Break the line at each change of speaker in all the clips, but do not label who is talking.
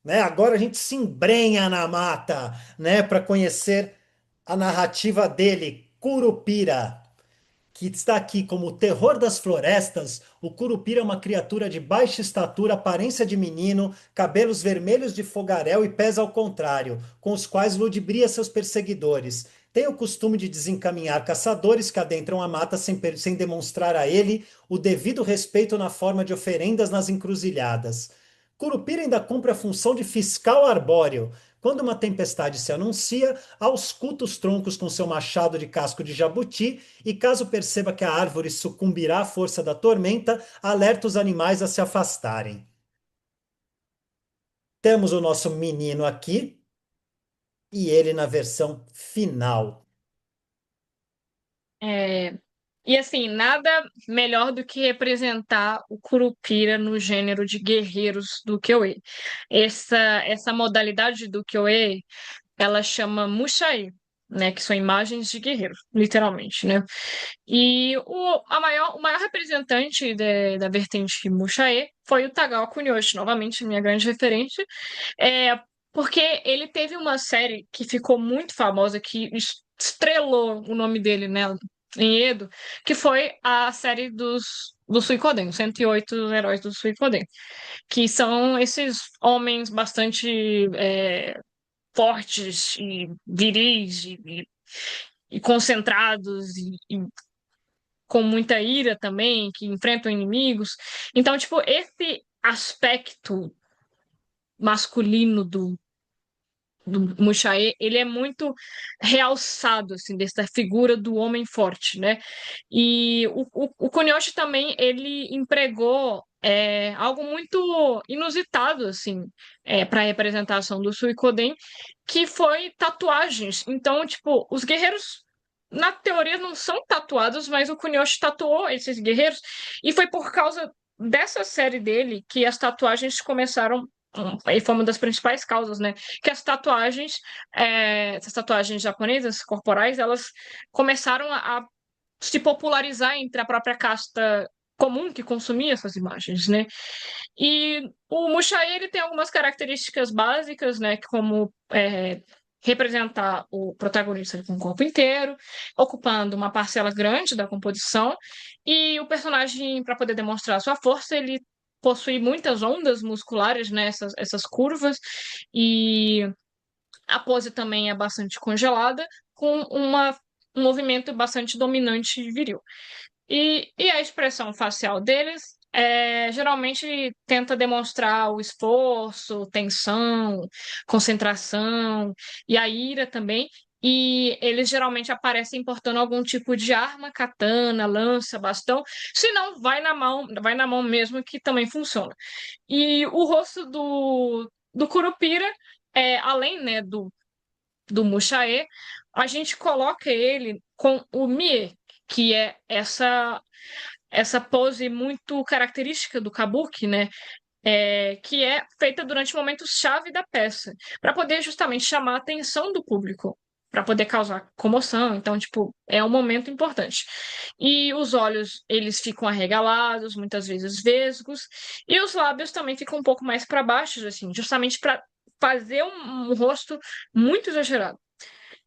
né? Agora a gente se embrenha na mata, né, para conhecer a narrativa dele, Curupira, que está aqui como o terror das florestas. O Curupira é uma criatura de baixa estatura, aparência de menino, cabelos vermelhos de fogaréu e pés ao contrário, com os quais ludibria seus perseguidores. Tem o costume de desencaminhar caçadores que adentram a mata sem demonstrar a ele o devido respeito na forma de oferendas nas encruzilhadas. Curupira ainda cumpre a função de fiscal arbóreo. Quando uma tempestade se anuncia, ausculta os troncos com seu machado de casco de jabuti e, caso perceba que a árvore sucumbirá à força da tormenta, alerta os animais a se afastarem. Temos o nosso menino aqui e ele na versão final.
É, e assim, nada melhor do que representar o Curupira no gênero de guerreiros do Kyoei. Essa modalidade do Kyoei, ela chama Mushae, né, que são imagens de guerreiros, literalmente, né? E o maior representante da vertente Mushae foi o Tagawa Kunioshi, novamente minha grande referência, é, porque ele teve uma série que ficou muito famosa, que estrelou o nome dele, né, em Edo, que foi a série do Suikoden, os 108 heróis do Suikoden, que são esses homens bastante fortes e viris e concentrados e com muita ira também, que enfrentam inimigos. Então, tipo, esse aspecto masculino do Mushae, ele é muito realçado, assim, dessa figura do homem forte, né? E o Kunioshi também, ele empregou algo muito inusitado, assim, para a representação do Suikoden, que foi tatuagens. Então, tipo, os guerreiros, na teoria, não são tatuados, mas o Kunioshi tatuou esses guerreiros, e foi por causa dessa série dele que as tatuagens começaram. E foi uma das principais causas, né? Que essas tatuagens japonesas corporais, elas começaram a se popularizar entre a própria casta comum que consumia essas imagens, né? E o Mushae, ele tem algumas características básicas, né? Como representar o protagonista com o corpo inteiro, ocupando uma parcela grande da composição, e o personagem, para poder demonstrar sua força, ele possui muitas ondas musculares, né? Essas curvas, e a pose também é bastante congelada, com um movimento bastante dominante e viril. E a expressão facial deles geralmente tenta demonstrar o esforço, tensão, concentração e a ira também. E eles geralmente aparecem portando algum tipo de arma, katana, lança, bastão. Se não, vai na mão mesmo, que também funciona. E o rosto do Curupira, além, né, do Mushae, a gente coloca ele com o Mie, que é essa pose muito característica do kabuki, né? Que é feita durante momentos chave da peça, para poder justamente chamar a atenção do público, para poder causar comoção. Então, tipo, é um momento importante. E os olhos, eles ficam arregalados, muitas vezes vesgos, e os lábios também ficam um pouco mais para baixo, assim, justamente para fazer um rosto muito exagerado.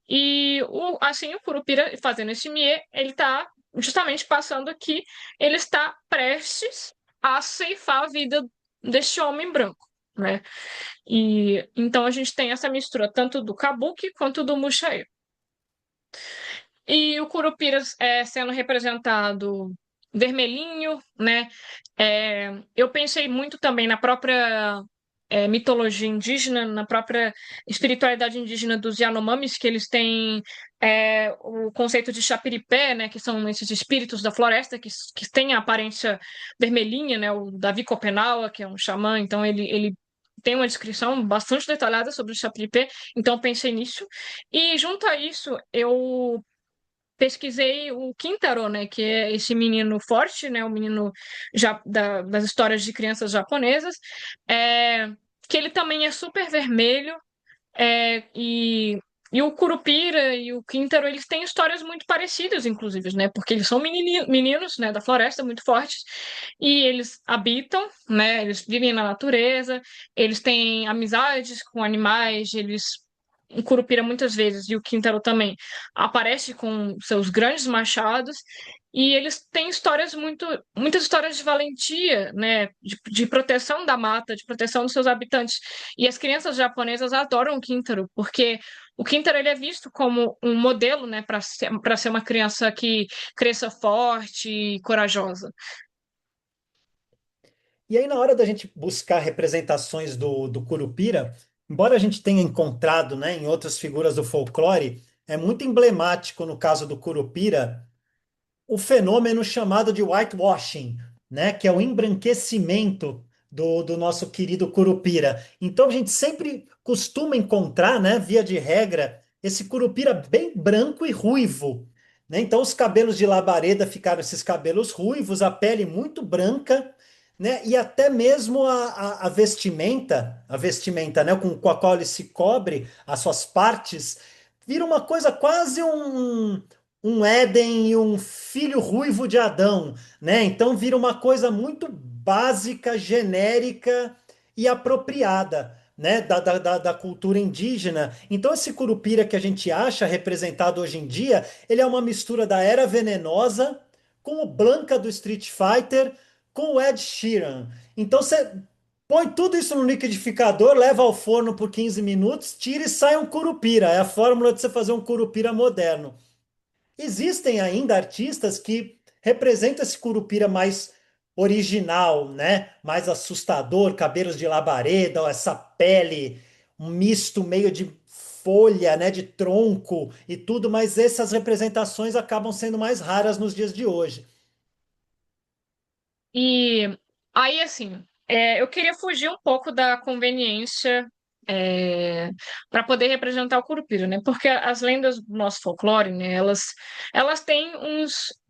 E assim, o Curupira fazendo esse mie, ele está justamente passando que ele está prestes a ceifar a vida deste homem branco, né? E então a gente tem essa mistura tanto do Kabuki quanto do Mushae. E o Curupira sendo representado vermelhinho, né? Eu pensei muito também na própria mitologia indígena, na própria espiritualidade indígena dos Yanomamis, que eles têm o conceito de chapiripé, né? Que são esses espíritos da floresta que têm a aparência vermelhinha, né? O Davi Copenaua, que é um xamã, então ele tem uma descrição bastante detalhada sobre o chapiripé, então pensei nisso. E junto a isso, eu pesquisei o Kintaro, né, que é esse menino forte, né, o menino das histórias de crianças japonesas, que ele também é super vermelho, e E o Curupira e o Quintaro, eles têm histórias muito parecidas, inclusive, né? Porque eles são meninos, né, da floresta, muito fortes, e eles habitam, né? Eles vivem na natureza, eles têm amizades com animais, eles... O Curupira muitas vezes, e o Quintaro também, aparece com seus grandes machados, e eles têm histórias muitas histórias de valentia, né? De proteção da mata, de proteção dos seus habitantes. E as crianças japonesas adoram o Quintaro, porque o Quintaro ele é visto como um modelo, né, para ser uma criança que cresça forte e corajosa.
E aí, na hora da gente buscar representações do Curupira, embora a gente tenha encontrado, né, em outras figuras do folclore, é muito emblemático no caso do Curupira o fenômeno chamado de whitewashing, né, que é o embranquecimento do nosso querido Curupira. Então a gente sempre costuma encontrar, né, via de regra, esse Curupira bem branco e ruivo, né? Então os cabelos de labareda ficaram esses cabelos ruivos, a pele muito branca, né? E até mesmo a vestimenta, né, com a qual ele se cobre, as suas partes, vira uma coisa quase um Éden e um filho ruivo de Adão, né? Então vira uma coisa muito básica, genérica e apropriada, né? Da cultura indígena. Então esse Curupira que a gente acha representado hoje em dia, ele é uma mistura da Era Venenosa com o Blanca do Street Fighter, com o Ed Sheeran. Então você põe tudo isso no liquidificador, leva ao forno por 15 minutos, tira e sai um Curupira. É a fórmula de você fazer um Curupira moderno. Existem ainda artistas que representam esse Curupira mais original, né? Mais assustador, cabelos de labareda, essa pele, um misto meio de folha, né? De tronco e tudo, mas essas representações acabam sendo mais raras nos dias de hoje.
E aí, assim, eu queria fugir um pouco da conveniência para poder representar o Curupira, né? Porque as lendas do nosso folclore, né? Elas têm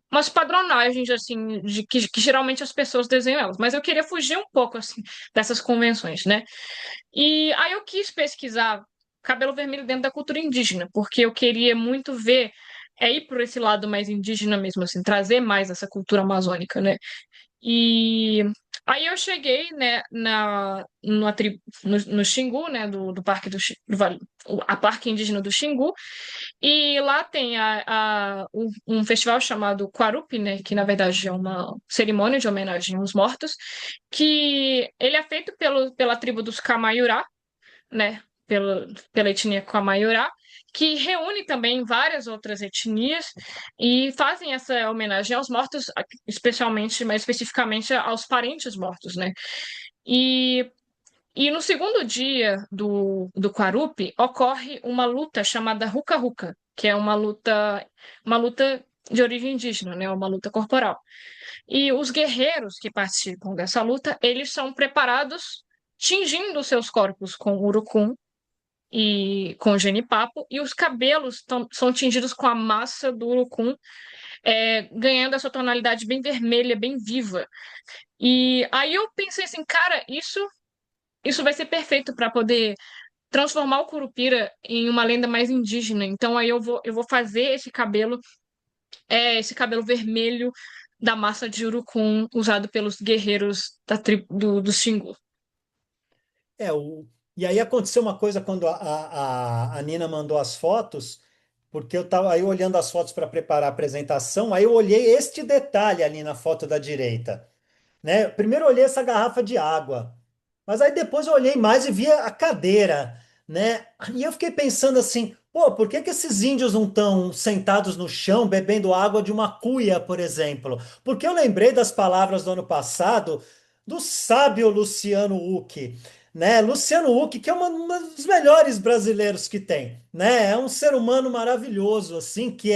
umas padronagens, assim, que geralmente as pessoas desenham elas. Mas eu queria fugir um pouco, assim, dessas convenções, né? E aí eu quis pesquisar cabelo vermelho dentro da cultura indígena, porque eu queria muito ver, ir por esse lado mais indígena mesmo, assim, trazer mais essa cultura amazônica, né? E aí eu cheguei, né, no Xingu, né, do Parque do Vale, a Parque Indígena do Xingu, e lá tem um festival chamado Quarupi, né, que na verdade é uma cerimônia de homenagem aos mortos, que ele é feito pela tribo dos Camaiurá, né, pela etnia Camaiurá, que reúne também várias outras etnias e fazem essa homenagem aos mortos, especialmente, mais especificamente aos parentes mortos, né? E, e no segundo dia do Quarupi ocorre uma luta chamada Ruka Ruka, que é uma luta de origem indígena, né? Uma luta corporal. E os guerreiros que participam dessa luta, eles são preparados tingindo seus corpos com urucum e com genipapo, e os cabelos são tingidos com a massa do urucum, ganhando essa tonalidade bem vermelha, bem viva. E aí eu pensei assim, cara, isso vai ser perfeito para poder transformar o Curupira em uma lenda mais indígena. Então aí eu vou fazer esse cabelo vermelho da massa de urucum usado pelos guerreiros do Xingu.
É, e aí aconteceu uma coisa quando a Nina mandou as fotos, porque eu estava aí olhando as fotos para preparar a apresentação, aí eu olhei este detalhe ali na foto da direita, né? Primeiro eu olhei essa garrafa de água, mas aí depois eu olhei mais e vi a cadeira, né? E eu fiquei pensando assim, pô, por que que esses índios não estão sentados no chão bebendo água de uma cuia, por exemplo? Porque eu lembrei das palavras do ano passado do sábio Luciano Huck, né? Luciano Huck, que é uma dos melhores brasileiros que tem, né? É um ser humano maravilhoso, assim, que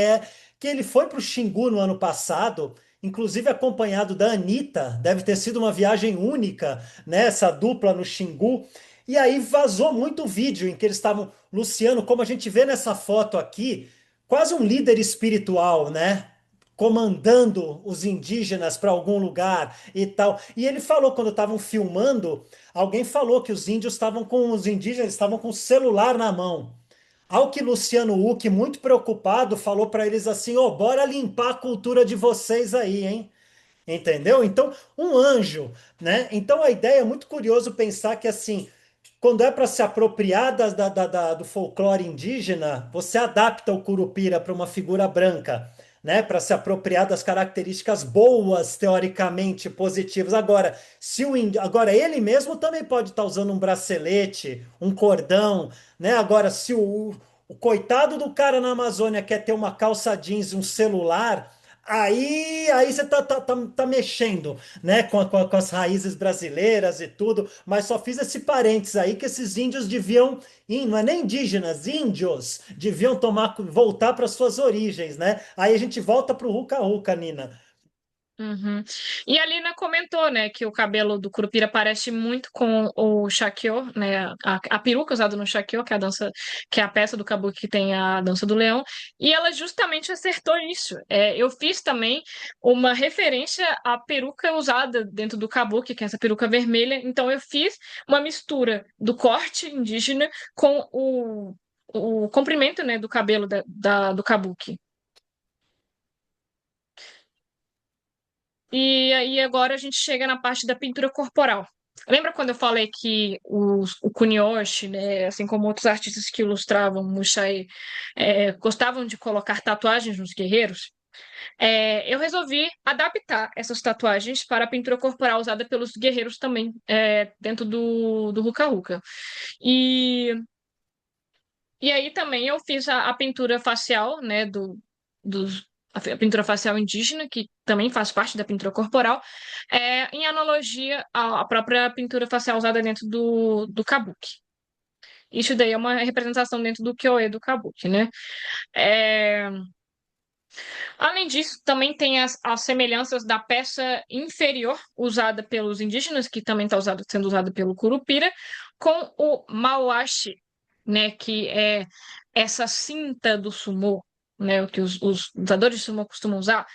ele foi para o Xingu no ano passado, inclusive acompanhado da Anitta, deve ter sido uma viagem única, né? Essa dupla no Xingu. E aí vazou muito vídeo em que eles estavam, Luciano, como a gente vê nessa foto aqui, quase um líder espiritual, né? Comandando os indígenas para algum lugar e tal. E ele falou quando estavam filmando, alguém falou que os indígenas estavam com o celular na mão. Ao que Luciano Huck, muito preocupado, falou para eles assim: Ô, bora limpar a cultura de vocês aí, hein? Entendeu? Então, um anjo, né? Então, a ideia é muito curioso pensar que, assim, quando é para se apropriar do folclore indígena, você adapta o Curupira para uma figura branca, né? Para se apropriar das características boas, teoricamente positivas. Agora, se o agora ele mesmo também pode estar usando um bracelete, um cordão, né? Agora, se o coitado do cara na Amazônia quer ter uma calça jeans e um celular, aí você tá mexendo, né, com as raízes brasileiras e tudo, mas só fiz esse parênteses aí que esses índios deviam, não é nem indígenas, índios, deviam voltar para suas origens, né? Aí a gente volta para o Ruca Ruca, Nina.
Uhum. E a Lina comentou, né, que o cabelo do Curupira parece muito com o Shakyo, né, a peruca usada no Shakyo, que é a dança, que é a peça do Kabuki que tem a dança do leão, e ela justamente acertou isso. Eu fiz também uma referência à peruca usada dentro do Kabuki, que é essa peruca vermelha, então eu fiz uma mistura do corte indígena com o comprimento, né, do cabelo do Kabuki. E aí agora a gente chega na parte da pintura corporal. Lembra quando eu falei que o Kuniyoshi, né, assim como outros artistas que ilustravam Mushae, gostavam de colocar tatuagens nos guerreiros? Eu resolvi adaptar essas tatuagens para a pintura corporal usada pelos guerreiros também, dentro do Ruka Ruka. E, e aí também eu fiz a pintura facial, né, dos, a pintura facial indígena, que também faz parte da pintura corporal, em analogia à própria pintura facial usada dentro do Kabuki. Isso daí é uma representação dentro do Kyoe do Kabuki, né? É, Além disso, também tem as semelhanças da peça inferior usada pelos indígenas, que também está sendo usada pelo Curupira, com o Mawashi, né, que é essa cinta do sumô, né, o que os lutadores de sumô costumam usar,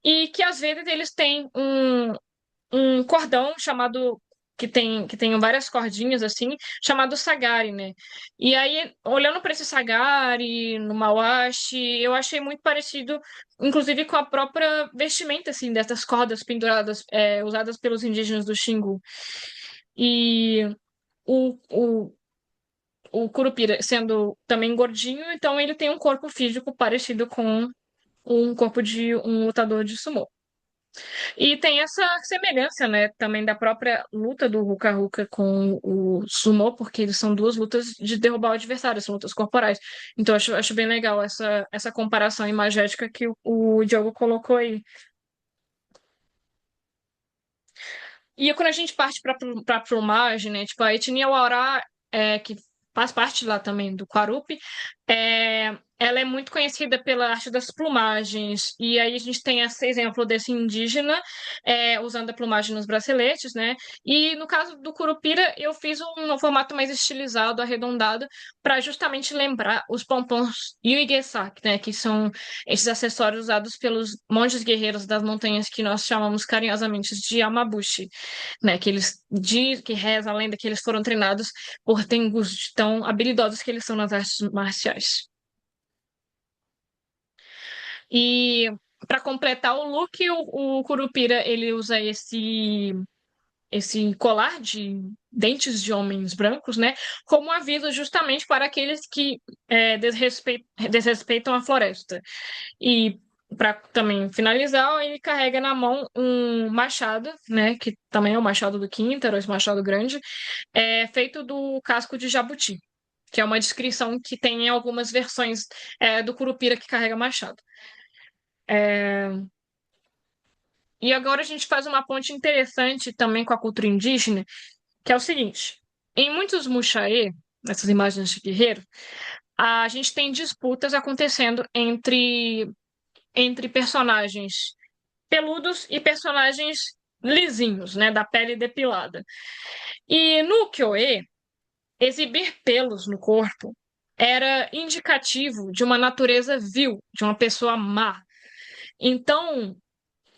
e que às vezes eles têm um cordão chamado que tem várias cordinhas assim, chamado sagari, né? E aí, olhando para esse sagari no Mawashi, eu achei muito parecido, inclusive com a própria vestimenta assim dessas cordas penduradas, usadas pelos indígenas do Xingu. E o, o, o Curupira sendo também gordinho, então ele tem um corpo físico parecido com um corpo de um lutador de sumô. E tem essa semelhança, né, também da própria luta do Ruka Ruka com o Sumo, porque eles são duas lutas de derrubar o adversário, são lutas corporais. Então acho bem legal essa comparação imagética que o Diogo colocou aí. E quando a gente parte para a plumagem, né, tipo, a etnia Waorá, que faz parte lá também do Quarupi, ela é muito conhecida pela arte das plumagens. E aí a gente tem esse exemplo desse indígena usando a plumagem nos braceletes, né? E no caso do Curupira, eu fiz um formato mais estilizado, arredondado, para justamente lembrar os pompons Yuigesak, né? Que são esses acessórios usados pelos monges guerreiros das montanhas que nós chamamos carinhosamente de Yamabushi, né? Que reza a lenda que eles foram treinados por Tengus, tão habilidosos que eles são nas artes marciais. E para completar o look, o Curupira ele usa esse colar de dentes de homens brancos, né? Como aviso justamente para aqueles que desrespeitam a floresta. E para também finalizar, ele carrega na mão um machado, né? Que também é o machado do Quintaro, esse machado grande, feito do casco de jabuti, que é uma descrição que tem em algumas versões do Curupira que carrega machado. E agora a gente faz uma ponte interessante também com a cultura indígena, que é o seguinte: em muitos muxaê, nessas imagens de guerreiro, a gente tem disputas acontecendo entre personagens peludos e personagens lisinhos, né, da pele depilada. E no Kyoe, exibir pelos no corpo era indicativo de uma natureza vil, de uma pessoa má. Então,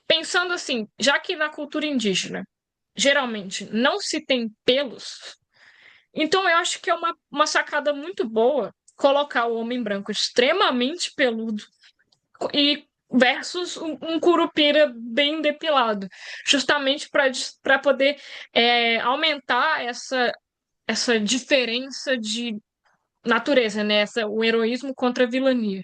pensando assim, já que na cultura indígena geralmente não se tem pelos, então eu acho que é uma sacada muito boa colocar o homem branco extremamente peludo e versus um curupira bem depilado, justamente para poder aumentar essa diferença de natureza, né? O heroísmo contra a vilania.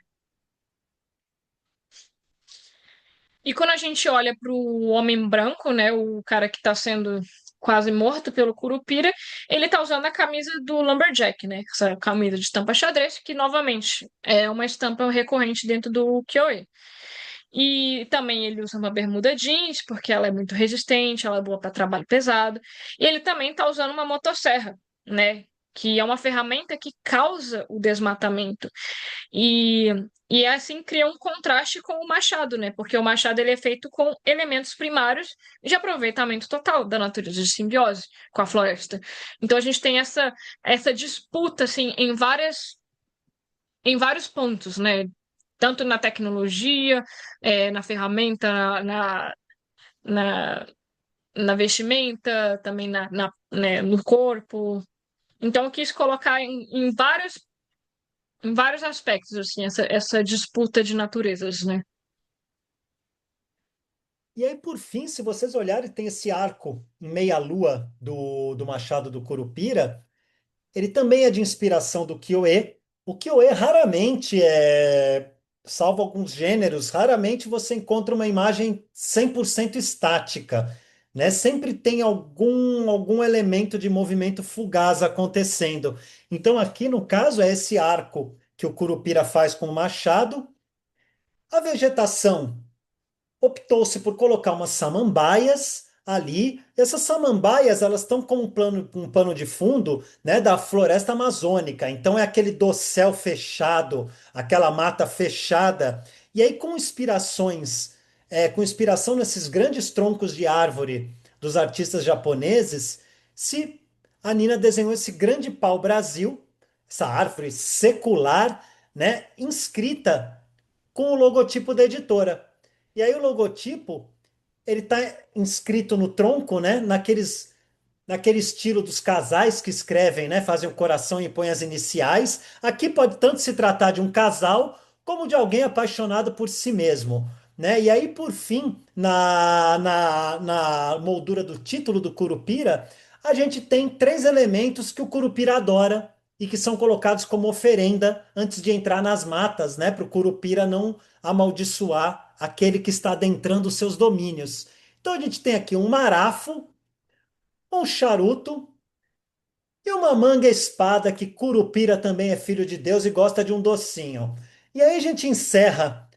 E quando a gente olha para o homem branco, né, o cara que está sendo quase morto pelo Curupira, ele está usando a camisa do Lumberjack, né? Essa camisa de estampa xadrez, que novamente é uma estampa recorrente dentro do Kyoei. E também ele usa uma bermuda jeans, porque ela é muito resistente, ela é boa para trabalho pesado. E ele também está usando uma motosserra, né? Que é uma ferramenta que causa o desmatamento. E, e assim cria um contraste com o machado, né? Porque o machado ele é feito com elementos primários de aproveitamento total da natureza, de simbiose com a floresta. Então a gente tem essa disputa assim em vários pontos, né? Tanto na tecnologia, na ferramenta, na, na vestimenta, também né, no corpo. Então eu quis colocar em vários aspectos, assim, essa disputa de naturezas, né?
E aí, por fim, se vocês olharem, tem esse arco em meia-lua do Machado do Curupira. Ele também é de inspiração do Kyoe. O Kyoe raramente salvo alguns gêneros, raramente você encontra uma imagem 100% estática, né? Sempre tem algum elemento de movimento fugaz acontecendo. Então aqui no caso é esse arco que o Curupira faz com o machado. A vegetação optou-se por colocar umas samambaias ali. Essas samambaias, elas estão como um pano de fundo, né, da floresta amazônica. Então é aquele dossel fechado, aquela mata fechada. E aí com inspiração nesses grandes troncos de árvore dos artistas japoneses, se a Nina desenhou esse grande pau-brasil, essa árvore secular, né, inscrita com o logotipo da editora. E aí o logotipo, ele tá inscrito no tronco, né? Naquele estilo dos casais que escrevem, né? Fazem o coração e põem as iniciais. Aqui pode tanto se tratar de um casal como de alguém apaixonado por si mesmo, né? E aí, por fim, na moldura do título do Curupira, a gente tem três elementos que o Curupira adora e que são colocados como oferenda antes de entrar nas matas, né? Para o Curupira não amaldiçoar aquele que está adentrando os seus domínios. Então a gente tem aqui um marafo, um charuto e uma manga-espada, que Curupira também é filho de Deus e gosta de um docinho. E aí a gente encerra